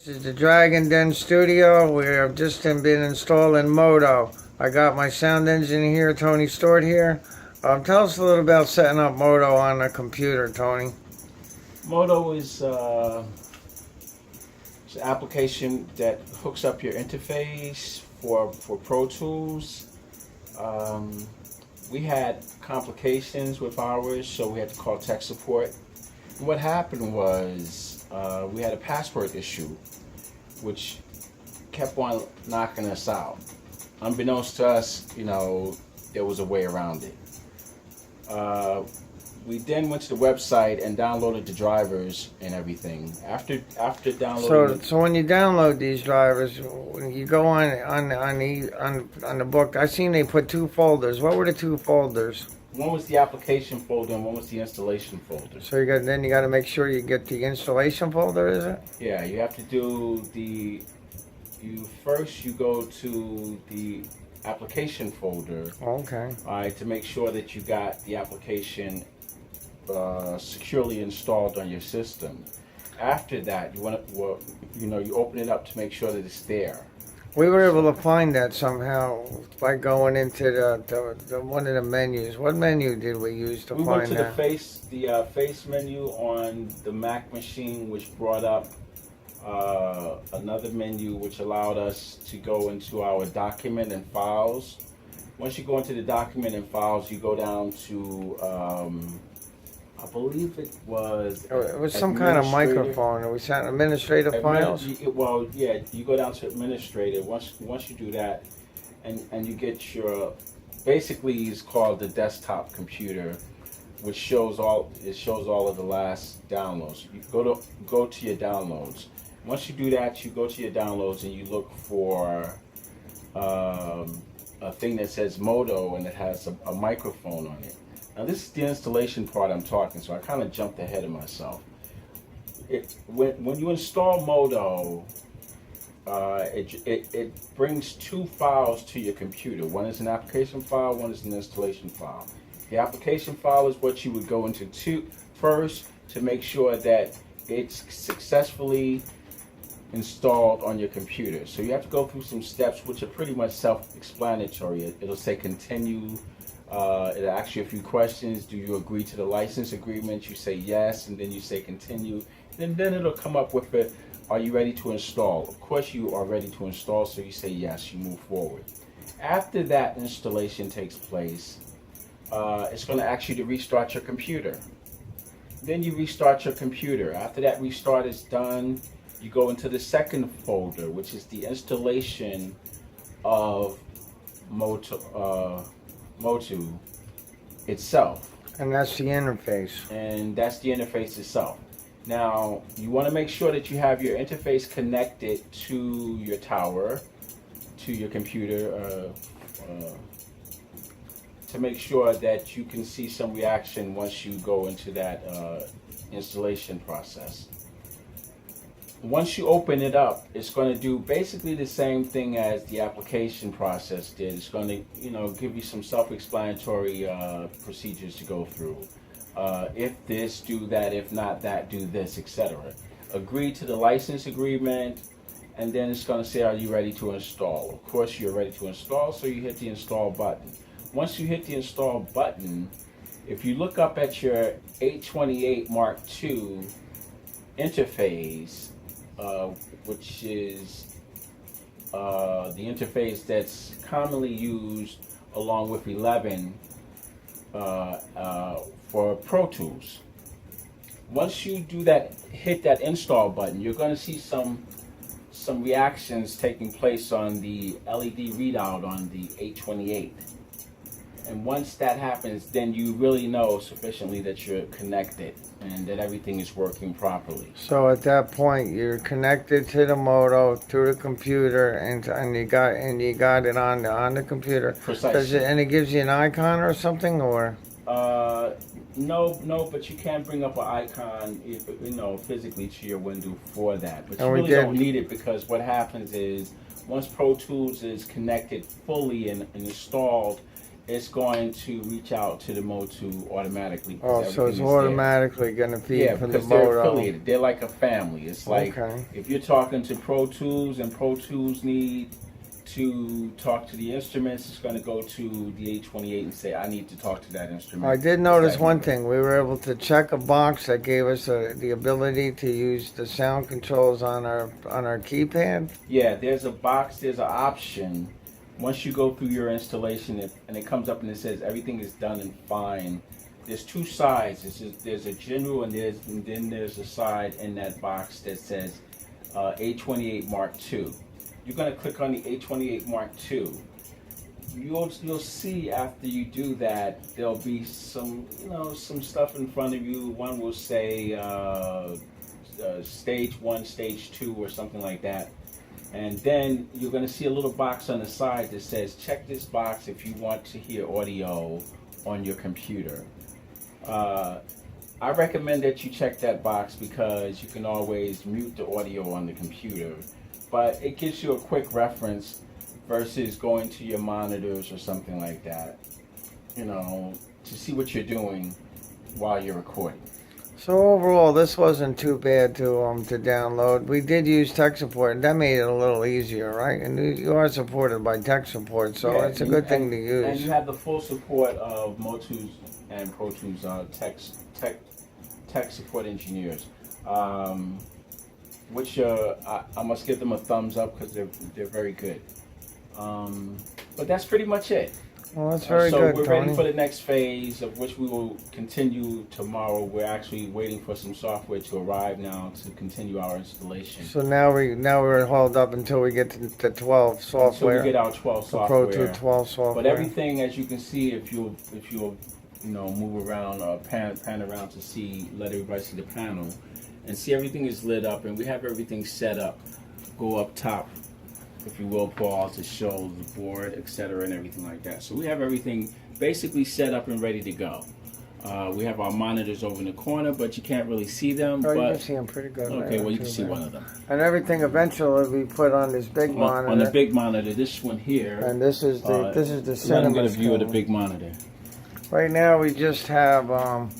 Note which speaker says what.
Speaker 1: This is the Dragon Den studio. We have just been installing Moto. I got my sound engineer here, Tony Stewart here. Tell us a little about setting up Moto on a computer, Tony.
Speaker 2: Moto is it's an application that hooks up your interface for Pro Tools. We had complications with ours, so we had to call tech support. And what happened was we had a password issue, which kept on knocking us out. Unbeknownst to us, there was a way around it. We then went to the website and downloaded the drivers and everything. After downloading,
Speaker 1: So when you download these drivers, when you go on the book, I seen they put two folders. What were the two folders?
Speaker 2: one was the application folder and one was the installation folder.
Speaker 1: So you got to make sure you get the installation folder, is it?
Speaker 2: Yeah, you have to do first you go to the application folder.
Speaker 1: Okay.
Speaker 2: All right, to make sure that you got the application securely installed on your system. After that, you open it up to make sure that it's there.
Speaker 1: We were able to find that somehow by going into the one of the menus. What menu did we use to
Speaker 2: We
Speaker 1: find
Speaker 2: went to
Speaker 1: that?
Speaker 2: the face menu on the Mac machine, which brought up another menu which allowed us to go into our document and files. Once you go into the document and files, you go down to I believe it was
Speaker 1: some kind of
Speaker 2: administrative.
Speaker 1: microphone. We sent administrative files.
Speaker 2: Well, yeah, you go down to administrative. Once you do that, and you get your, basically it's called the desktop computer, which shows all of the last downloads. You go to your downloads. Once you do that, you go to your downloads and you look for a thing that says Moto and it has a microphone on it. Now this is the installation part I'm talking, so I kind of jumped ahead of myself. When you install Moto, it brings two files to your computer. One is an application file, one is an installation file. The application file is what you would go into first to make sure that it's successfully installed on your computer. So you have to go through some steps which are pretty much self-explanatory. It'll say continue. It'll ask you a few questions. Do you agree to the license agreement? You say yes, and then you say continue. And then it'll come up with it. Are you ready to install? Of course you are ready to install, so you say yes, you move forward. After that installation takes place, it's going to ask you to restart your computer. Then you restart your computer. After that restart is done, you go into the second folder, which is the installation of Moto itself.
Speaker 1: And that's the interface.
Speaker 2: And that's the interface itself. Now, you want to make sure that you have your interface connected to your tower, to your computer, to make sure that you can see some reaction once you go into that installation process. Once you open it up, it's going to do basically the same thing as the application process did. It's going to, give you some self-explanatory procedures to go through. If this, do that. If not that, do this, etc. Agree to the license agreement, and then it's going to say, are you ready to install? Of course, you're ready to install, so you hit the install button. Once you hit the install button, if you look up at your 828 Mark II interface, which is the interface that's commonly used along with 11 for Pro Tools. Once you do that, hit that install button, you're going to see some reactions taking place on the LED readout on the 828. And once that happens, then you really know sufficiently that you're connected and that everything is working properly.
Speaker 1: So at that point, you're connected to the Moto, to the computer, and you got it on the computer.
Speaker 2: Precisely.
Speaker 1: And it gives you an icon or something, or?
Speaker 2: No, but you can bring up an icon, physically to your window for that. But you
Speaker 1: And we
Speaker 2: really
Speaker 1: did.
Speaker 2: don't need it, because what happens is once Pro Tools is connected fully and installed, it's going to reach out to the Motu automatically.
Speaker 1: Oh, so it's
Speaker 2: everything is there.
Speaker 1: automatically going to feed
Speaker 2: Yeah,
Speaker 1: from the
Speaker 2: because they're
Speaker 1: moto.
Speaker 2: affiliated. They're like a family. It's like
Speaker 1: Okay.
Speaker 2: if you're talking to Pro Tools and Pro Tools need to talk to the instruments, it's going to go to the 828 and say, I need to talk to that instrument.
Speaker 1: I did notice one thing. We were able to check a box that gave us the ability to use the sound controls on our keypad.
Speaker 2: Yeah, there's a box, there's an option. Once you go through your installation and it comes up and it says everything is done and fine, there's two sides. There's a general and then there's a side in that box that says 828 Mark II. You're going to click on the 828 Mark II. You'll see after you do that, there'll be some stuff in front of you. One will say stage 1, stage 2, or something like that. And then you're going to see a little box on the side that says, check this box if you want to hear audio on your computer. I recommend that you check that box because you can always mute the audio on the computer. But it gives you a quick reference versus going to your monitors or something like that, to see what you're doing while you're recording.
Speaker 1: So overall, this wasn't too bad to download. We did use tech support, and that made it a little easier, right? And you are supported by tech support, so
Speaker 2: Yeah,
Speaker 1: it's a good thing to use.
Speaker 2: And you have the full support of Motu's and Pro Tools tech support engineers, which I must give them a thumbs up because they're very good. But that's pretty much it.
Speaker 1: Well, that's very good,
Speaker 2: So we're
Speaker 1: Tony.
Speaker 2: ready for the next phase, of which we will continue tomorrow. We're actually waiting for some software to arrive now to continue our installation.
Speaker 1: So now we're held up until we get to the 12 software.
Speaker 2: So we get our 12
Speaker 1: the
Speaker 2: software.
Speaker 1: Pro Tools 12 software.
Speaker 2: But everything, as you can see, if you'll move around or pan around to see, let everybody see the panel, and see everything is lit up, and we have everything set up. Go up top, if you will, Paul, to show the board, etc., and everything like that. So we have everything basically set up and ready to go. We have our monitors over in the corner, but you can't really see them.
Speaker 1: Oh,
Speaker 2: but
Speaker 1: you can see them pretty good.
Speaker 2: okay, well, you can see one of them.
Speaker 1: And everything eventually will be put on this big monitor.
Speaker 2: On the big monitor, this one here.
Speaker 1: And this is the
Speaker 2: Let them
Speaker 1: cinema
Speaker 2: get a view of the
Speaker 1: screen.
Speaker 2: big monitor.
Speaker 1: Right now we just have